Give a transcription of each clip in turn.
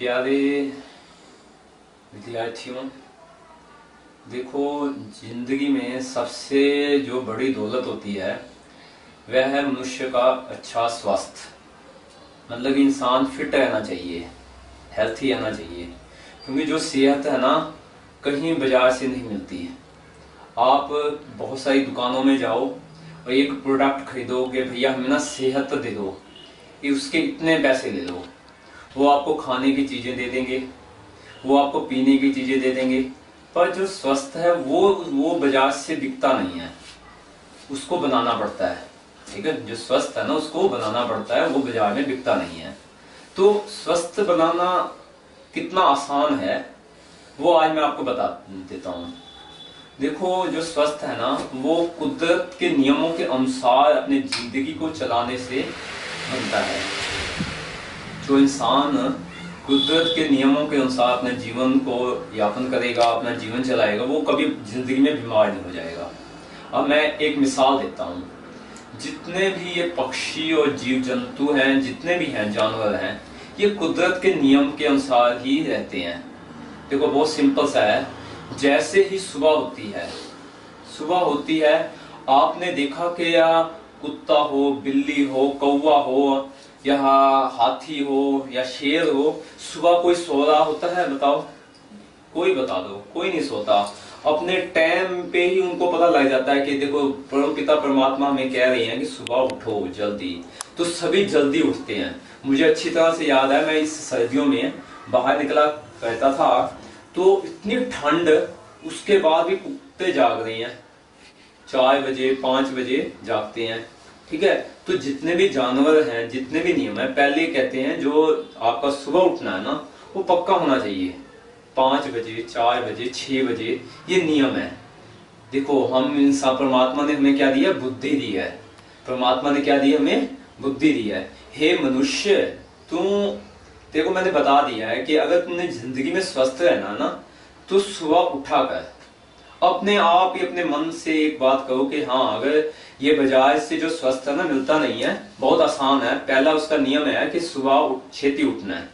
प्यारे विद्यार्थियों, देखो जिंदगी में सबसे जो बड़ी दौलत होती है वह है मनुष्य का अच्छा स्वास्थ्य। मतलब इंसान फिट रहना चाहिए, हेल्थी रहना चाहिए, क्योंकि जो सेहत है ना कहीं बाजार से नहीं मिलती है। आप बहुत सारी दुकानों में जाओ और एक प्रोडक्ट खरीदो कि भैया हमें ना सेहत दे दो, कि उसके इतने पैसे ले लो। वो आपको खाने की चीजें दे देंगे, वो आपको पीने की चीजें दे देंगे, पर जो स्वस्थ है वो बाजार से बिकता नहीं है, उसको बनाना पड़ता है। ठीक है, जो स्वस्थ है ना उसको बनाना पड़ता है, वो बाजार में बिकता नहीं है। तो स्वस्थ बनाना कितना आसान है वो आज मैं आपको बता देता हूँ। देखो जो स्वस्थ है ना वो कुदरत के नियमों के अनुसार अपने जिंदगी को चलाने से बनता है। जो इंसान कुदरत के नियमों के अनुसार अपने जीवन को यापन करेगा, अपना जीवन चलाएगा, वो कभी जिंदगी में बीमार नहीं हो जाएगा। अब मैं एक मिसाल देता हूँ। जितने भी ये पक्षी और जीव जंतु हैं, जितने भी हैं जानवर हैं, ये कुदरत के नियम के अनुसार ही रहते हैं। देखो बहुत सिंपल सा है। जैसे ही सुबह होती है आपने देखा कि या कुत्ता हो, बिल्ली हो, कौवा हो, या हाथी हो या शेर हो, सुबह कोई सो रहा होता है? बताओ, कोई बता दो। कोई नहीं सोता। अपने टाइम पे ही उनको पता लग जाता है कि देखो परम पिता परमात्मा हमें कह रही हैं कि सुबह उठो जल्दी, तो सभी जल्दी उठते हैं। मुझे अच्छी तरह से याद है, मैं इस सर्दियों में बाहर निकला करता था तो इतनी ठंड, उसके बाद भी कुत्ते जाग रहे हैं, 4 बजे 5 बजे जागते हैं। ठीक है, तो जितने भी जानवर हैं, जितने भी नियम है, पहले कहते हैं जो आपका सुबह उठना है ना वो पक्का होना चाहिए। 5 बजे 4 बजे 6 बजे ये नियम है। देखो हम इंसान, परमात्मा ने हमें क्या दिया? बुद्धि दी है। परमात्मा ने क्या दिया? हमें बुद्धि दी है। हे मनुष्य, तू, देखो मैंने बता दिया है कि अगर तुमने जिंदगी में स्वस्थ रहना ना तो सुबह उठा कर अपने आप ही अपने मन से एक बात कहो कि हाँ, अगर ये बाजार से जो स्वस्थ है ना मिलता नहीं है, बहुत आसान है। पहला उसका नियम है कि सुबह छेती उठना है।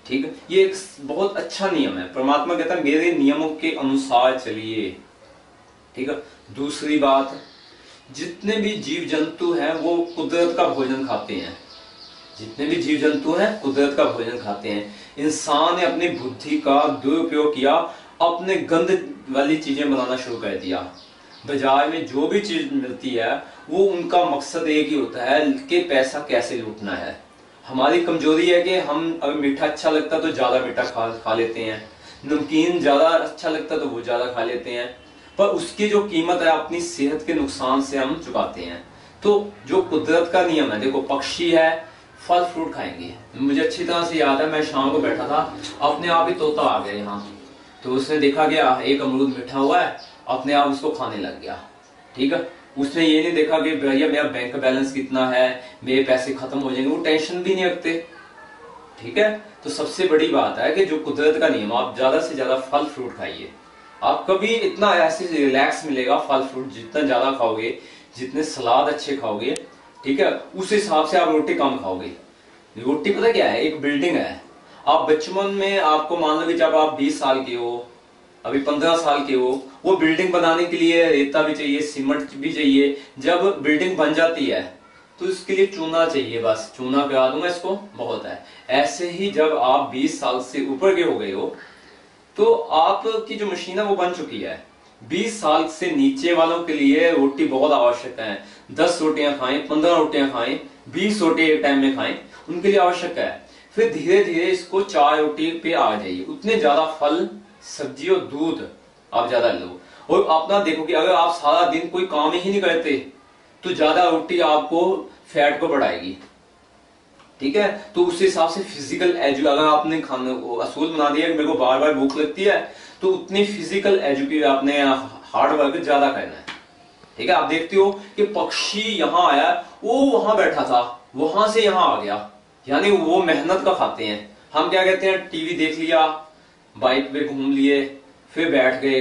ठीक है, ये एक बहुत अच्छा नियम है। परमात्मा कहता है मेरे नियमों के अनुसार चलिए। ठीक है, दूसरी बात, जितने भी जीव जंतु हैं वो कुदरत का भोजन खाते हैं। जितने भी जीव जंतु हैं कुदरत का भोजन खाते हैं। इंसान ने अपनी बुद्धि का दुरुपयोग किया, अपने गंद वाली चीजें बनाना शुरू कर दिया। बाजार में जो भी चीज मिलती है वो उनका मकसद एक ही होता है कि पैसा कैसे लूटना है। हमारी कमजोरी है कि हम अगर मीठा अच्छा लगता तो ज्यादा मीठा खा लेते हैं, नमकीन ज्यादा अच्छा लगता तो वो ज्यादा खा लेते हैं, पर उसकी जो कीमत है अपनी सेहत के नुकसान से हम चुकाते हैं। तो जो कुदरत का नियम है, देखो पक्षी है फल फ्रूट खाएंगे। मुझे अच्छी तरह से याद है, मैं शाम को बैठा था, अपने आप ही तोता आ गया यहाँ, तो उसने देखा गया एक अमरूद मीठा हुआ है, अपने आप उसको खाने लग गया। ठीक है, उसने ये नहीं देखा कि भैया मेरा बैंक बैलेंस कितना है, मेरे पैसे खत्म हो जाएंगे, वो टेंशन भी नहीं रखते। ठीक है, तो सबसे बड़ी बात है कि जो कुदरत का नियम, आप ज्यादा से ज्यादा फल फ्रूट खाइए। आप कभी इतना ऐसे रिलैक्स मिलेगा, फल फ्रूट जितना ज्यादा खाओगे, जितने सलाद अच्छे खाओगे, ठीक है, उस हिसाब से आप रोटी कम खाओगे। रोटी पता क्या है? एक बिल्डिंग है। आप बचपन में आपको मान लो कि जब आप 20 साल के हो, अभी 15 साल के हो, वो बिल्डिंग बनाने के लिए रेता भी चाहिए, सीमेंट भी चाहिए। जब बिल्डिंग बन जाती है तो इसके लिए चूना चाहिए, बस चूना पिला दूंगा इसको, बहुत है। ऐसे ही जब आप 20 साल से ऊपर के हो गए हो तो आपकी जो मशीन है वो बन चुकी है। 20 साल से नीचे वालों के लिए रोटी बहुत आवश्यक है। 10 रोटियां खाएं, 15 रोटियां खाएं, 20 रोटी एक टाइम में खाएं, उनके लिए आवश्यक है। फिर धीरे धीरे इसको 4 रोटी पे आ जाइए। उतने ज्यादा फल सब्जी और दूध आप ज्यादा लो। और अपना देखो कि अगर आप सारा दिन कोई काम ही नहीं करते तो ज्यादा रोटी आपको फैट को बढ़ाएगी। ठीक है, तो उस हिसाब से फिजिकल एजुकेशन, अगर आपने खाना असूल बना दिया कि मेरे को बार बार भूख लगती है, तो उतनी फिजिकल एजुकेशन आपने हार्ड वर्क ज्यादा करना है। ठीक है, आप देखते हो कि पक्षी यहाँ आया, वो वहां बैठा था, वहां से यहाँ आ गया, यानी वो मेहनत का खाते हैं। हम क्या कहते हैं, टीवी देख लिया, बाइक पे घूम लिए, फिर बैठ गए।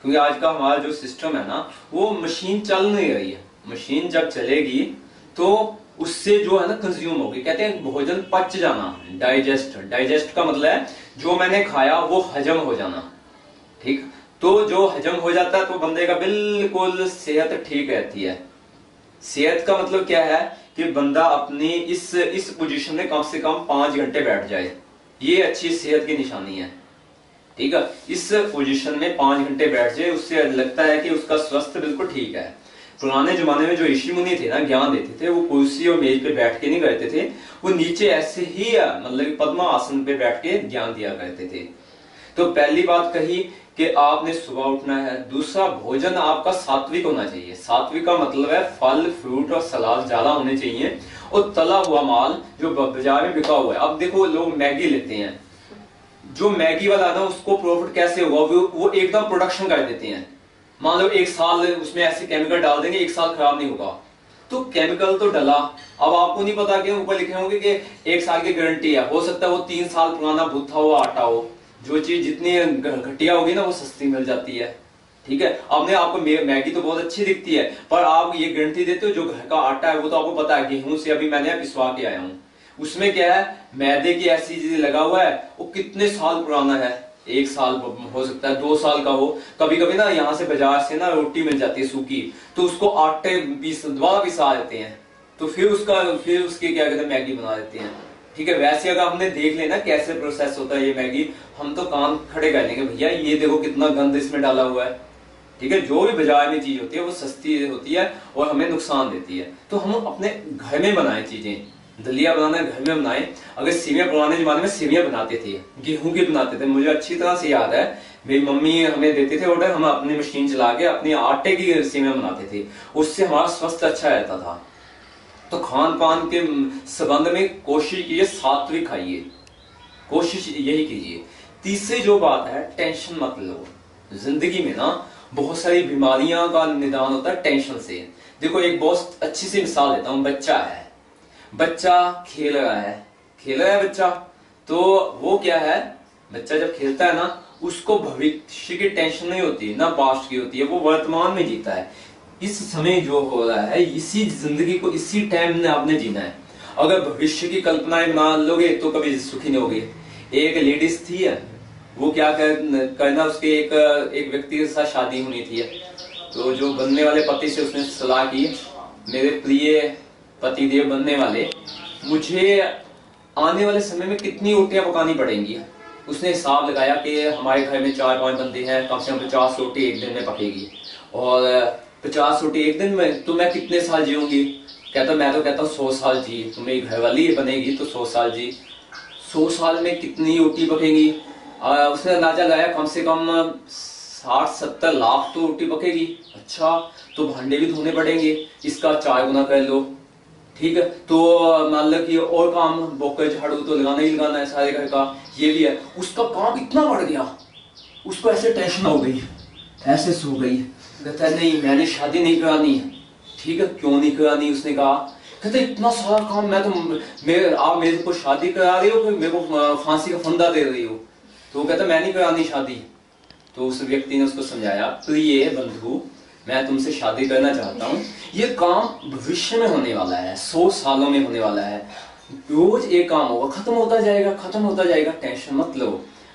क्योंकि आज का हमारा जो सिस्टम है ना वो मशीन चल नहीं रही है। मशीन जब चलेगी तो उससे जो है ना कंज्यूम होगी। कहते हैं भोजन पच जाना, डाइजेस्ट। डाइजेस्ट का मतलब है जो मैंने खाया वो हजम हो जाना, ठीक। तो जो हजम हो जाता है तो बंदे का बिल्कुल सेहत ठीक रहती है। सेहत का मतलब क्या है कि बंदा अपनी इस पोजीशन में कम से कम 5 घंटे बैठ जाए, ये अच्छी सेहत की निशानी है, ठीक है। इस पोजीशन में 5 घंटे बैठ जाए, उससे लगता है कि उसका स्वास्थ्य बिल्कुल ठीक है। पुराने जमाने में जो ऋषि मुनि थे ना, ज्ञान देते थे, वो कुर्सी और मेज पे बैठ के नहीं करते थे, वो नीचे ऐसे ही मतलब पद्मा आसन पे बैठ के ज्ञान दिया करते थे। तो पहली बात कही कि आपने सुबह उठना है। दूसरा, भोजन आपका सात्विक होना चाहिए। सात्विक का मतलब है फल फ्रूट और सलाद ज्यादा होने चाहिए, और तला हुआ माल जो बाजार में बिका हुआ है। अब देखो लोग मैगी लेते हैं, जो मैगी वाला ना उसको प्रॉफिट कैसे होगा, वो एकदम प्रोडक्शन कर देते हैं। मान लो 1 साल उसमें ऐसे केमिकल डाल देंगे, 1 साल खराब नहीं होगा। तो केमिकल तो डला, अब आपको नहीं पता कि ऊपर लिखे होंगे कि 1 साल की गारंटी है, हो सकता है वो 3 साल पुराना भुत्था हुआ आटा हो। जो चीज जितनी घटिया होगी ना वो सस्ती मिल जाती है, ठीक है। आपने आपको मैगी तो बहुत अच्छी दिखती है, पर आप ये गारंटी देते हो जो घर का आटा है वो तो आपको पता है गेहूं से अभी मैंने पिसवा के आया हूँ, उसमें क्या है मैदे की ऐसी चीज लगा हुआ है, वो कितने साल पुराना है, 1 साल हो सकता है 2 साल का हो। कभी कभी ना यहाँ से बाजार से ना रोटी मिल जाती है सूखी, तो उसको आटे दोबारा पिसा देते हैं, तो फिर उसके क्या कहते हैं मैगी बना देते हैं, ठीक है। वैसे अगर हमने देख लेना कैसे प्रोसेस होता है ये मैगी, हम तो कान खड़े कर लेंगे, भैया ये देखो कितना गंद इसमें डाला हुआ है, ठीक है। जो भी बाजार में चीज होती है वो सस्ती होती है और हमें नुकसान देती है। तो हम अपने घर में बनाए चीजें, दलिया बनाना है घर में बनाए। अगर सेवियां पुराने जमाने में सेवियां बनाते थे, गेहूं की बनाते थे, मुझे अच्छी तरह से याद है, मेरी मम्मी हमें देते थे ऑर्डर, हम अपनी मशीन चला के अपने आटे की सेवियां बनाते थे, उससे हमारा स्वास्थ्य अच्छा रहता था। तो खान पान के संबंध में कोशिश कीजिए सात्विक खाइए, कोशिश यही कीजिए। तीसरी जो बात है, टेंशन मत लो। जिंदगी में ना बहुत सारी बीमारियां का निदान होता है टेंशन से। देखो एक बहुत अच्छी सी मिसाल देता हूं, बच्चा है, बच्चा खेल रहा है बच्चा, तो वो क्या है, बच्चा जब खेलता है ना उसको भविष्य की टेंशन नहीं होती, ना पास्ट की होती है, वो वर्तमान में जीता है। इस समय जो हो रहा है, इसी जिंदगी को इसी टाइम में आपने जीना है। अगर भविष्य की कल्पनाएं मान लोगे तो कभी सुखी नहीं होगे। एक लेडीज थी, वो क्या करना, उसके एक व्यक्ति के साथ शादी होनी थी, तो जो बनने वाले पति से उसने सलाह की, मेरे प्रिय पतिदेव बनने वाले, मुझे आने वाले समय में कितनी रोटियां पकानी पड़ेंगी। उसने हिसाब लगाया कि हमारे घर में 4-5 बंदे हैं, कम से कम 50 रोटी एक दिन में पकेगी, और 50 रोटी एक दिन में तो मैं कितने साल जीऊंगी। मैं तो कहता हूँ 100 साल जी, तो मेरी घरवाली बनेगी तो 100 साल जी, 100 साल में कितनी रोटी पकेगी। उसने अंदाजा लगाया कम से कम 60-70 लाख तो रोटी पकेगी। अच्छा, तो भांडे भी धोने पड़ेंगे, इसका 4 गुना कर लो, ठीक है। तो मान लो कि और काम, बोकर झाड़ू तो लगाना ही लगाना है सारे घर का, ये भी है। उसका काम इतना बढ़ गया, उसको ऐसे टेंशन हो गई, ऐसे सो गई, कहता है नहीं मैंने शादी नहीं करानी है, ठीक है। क्यों नहीं करानी, उसने कहा, कहते इतना सारा काम, मैं तो आप मेरे को शादी करा रही हो, मेरे को फांसी का फंदा दे रही हो। तो वो कहता मैं नहीं करानी शादी। तो उस व्यक्ति ने उसको समझाया, प्रिय बंधु मैं तुमसे शादी करना चाहता हूँ, ये काम भविष्य में होने वाला है, 100 सालों में होने वाला है, रोज एक काम होगा, खत्म होता जाएगा, टेंशन मत लो।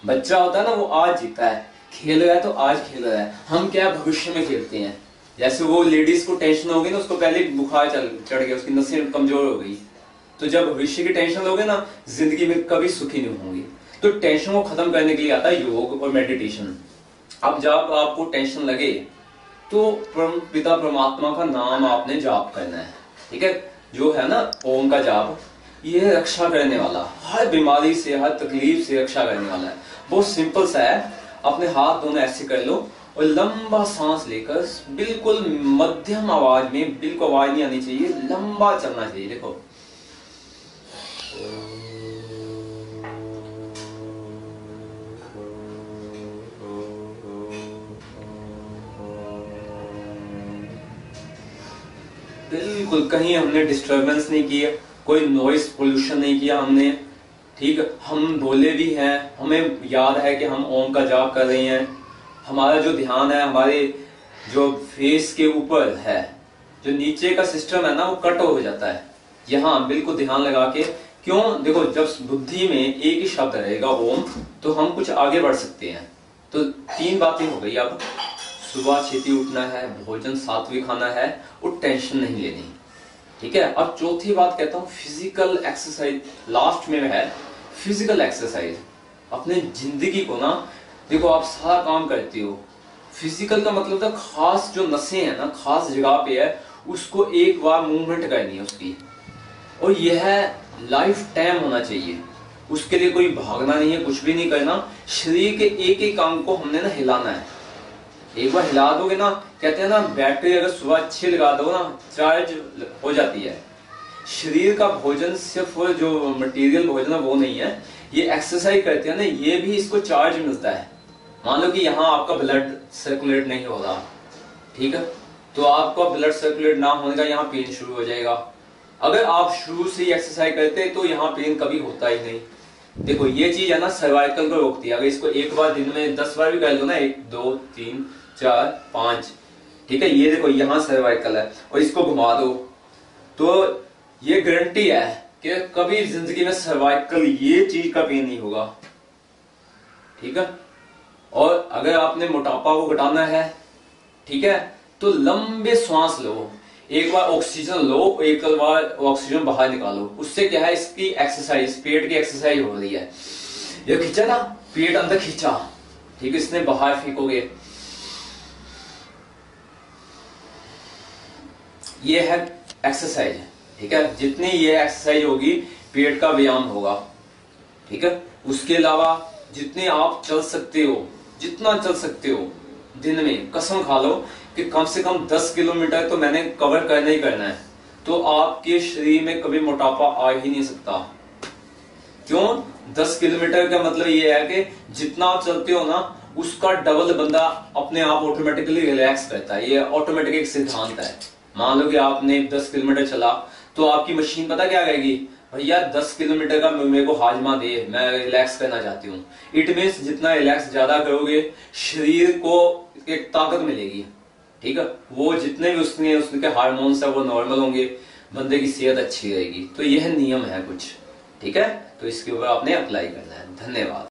बच्चा होता है ना वो आज जीता है, खेल रहा है तो आज खेल रहा है, हम क्या भविष्य में खेलते हैं। जैसे वो लेडीज को टेंशन हो गई ना, उसको पहले बुखार चढ़ गया, उसकी नसें कमजोर हो गई। तो जब भविष्य की टेंशन लोगे ना, जिंदगी में कभी सुखी नहीं होंगे। तो टेंशन को खत्म करने के लिए आता है योग और मेडिटेशन। अब जब आपको टेंशन लगे तो पिता परमात्मा का नाम आपने जाप करना है, ठीक है। जो है ना ओम का जाप, ये रक्षा करने वाला, हर बीमारी से हर तकलीफ से रक्षा करने वाला है। बहुत सिंपल सा है, अपने हाथ दोनों ऐसे कर लो और लंबा सांस लेकर बिल्कुल मध्यम आवाज में, बिल्कुल आवाज नहीं आनी चाहिए, लंबा चलना चाहिए। देखो बिल्कुल कहीं हमने डिस्टरबेंस नहीं किया, कोई नॉइस पोल्यूशन नहीं किया हमने, ठीक। हम बोले भी हैं, हमें याद है कि हम ओम का जाप कर रहे हैं, हमारा जो ध्यान है हमारे जो फेस के ऊपर है, जो नीचे का सिस्टम है ना वो कट हो जाता है, यहाँ बिल्कुल ध्यान लगा के, क्यों, देखो जब बुद्धि में एक ही शब्द रहेगा ओम, तो हम कुछ आगे बढ़ सकते हैं। तो 3 बातें हो गई। अब सुबह छेती उठना है, भोजन सात्विक खाना है और टेंशन नहीं लेनी, ठीक है। अब चौथी बात कहता हूँ फिजिकल एक्सरसाइज, लास्ट में है फिजिकल एक्सरसाइज। अपने जिंदगी को ना, देखो आप सारा काम करते हो, फिजिकल का मतलब था खास जो नसें हैं ना, खास जगह पे है, उसको एक बार मूवमेंट करनी है उसकी, और यह लाइफ टाइम होना चाहिए। उसके लिए कोई भागना नहीं है, कुछ भी नहीं करना, शरीर के एक एक अंग को हमने ना हिलाना है। एक बार हिला दोगे ना, कहते हैं ना बैटरी अगर सुबह अच्छी लगा दो ना, चार्ज हो जाती है। शरीर का भोजन सिर्फ जो मटेरियल भोजन है वो नहीं है, ये एक्सरसाइज करते हैं ना, ये भी इसको चार्ज मिलता है। मान लो कि यहाँ आपका ब्लड सर्कुलेट नहीं हो रहा, ठीक है, तो आपका ब्लड सर्कुलेट ना होने का यहाँ पेन शुरू हो जाएगा। अगर आप शुरू से ही एक्सरसाइज करते तो यहाँ पेन कभी होता ही नहीं। देखो ये चीज है ना सर्वाइकल को रोकती है। अगर इसको एक बार दिन में 10 बार भी कर लो ना, 1 2 3 4 5, ठीक है, ये देखो यहाँ सर्वाइकल है, और इसको घुमा दो, तो ये गारंटी है कि कभी जिंदगी में सर्वाइकल ये चीज का पेन नहीं होगा, ठीक है। और अगर आपने मोटापा को घटाना है, ठीक है, तो लंबे सांस लो, एक बार ऑक्सीजन लो, एक बार ऑक्सीजन बाहर निकालो। उससे क्या है, इसकी एक्सरसाइज, पेट की एक्सरसाइज हो रही है। ये खींचा ना, पेट अंदर खींचा, ठीक है, इसने बाहर फेंकोगे, ये है एक्सरसाइज, ठीक है। जितनी ये एक्सरसाइज होगी पेट का व्यायाम होगा, ठीक है। उसके अलावा जितने आप चल सकते हो, जितना चल सकते हो दिन में, कसम खा लो कि कम से कम 10 किलोमीटर तो मैंने कवर करना ही करना है, तो आपके शरीर में कभी मोटापा आ ही नहीं सकता। क्यों? 10 किलोमीटर का मतलब ये है कि जितना आप चलते हो ना, उसका डबल बंदा अपने आप ऑटोमेटिकली रिलैक्स करता है। ये ऑटोमेटिक एक सिद्धांत है। मान लो कि आपने 10 किलोमीटर चला, तो आपकी मशीन पता क्या कहेगी, भैया 10 किलोमीटर का मेरे को हाजमा दे, मैं रिलैक्स करना चाहती हूँ। इट मीन्स जितना रिलैक्स ज्यादा करोगे, शरीर को एक ताकत मिलेगी, ठीक है। वो जितने भी उसके हार्मोन्स है वो नॉर्मल होंगे, बंदे की सेहत अच्छी रहेगी। तो यह नियम है कुछ, ठीक है। तो इसके ऊपर आपने अप्लाई करना है। धन्यवाद।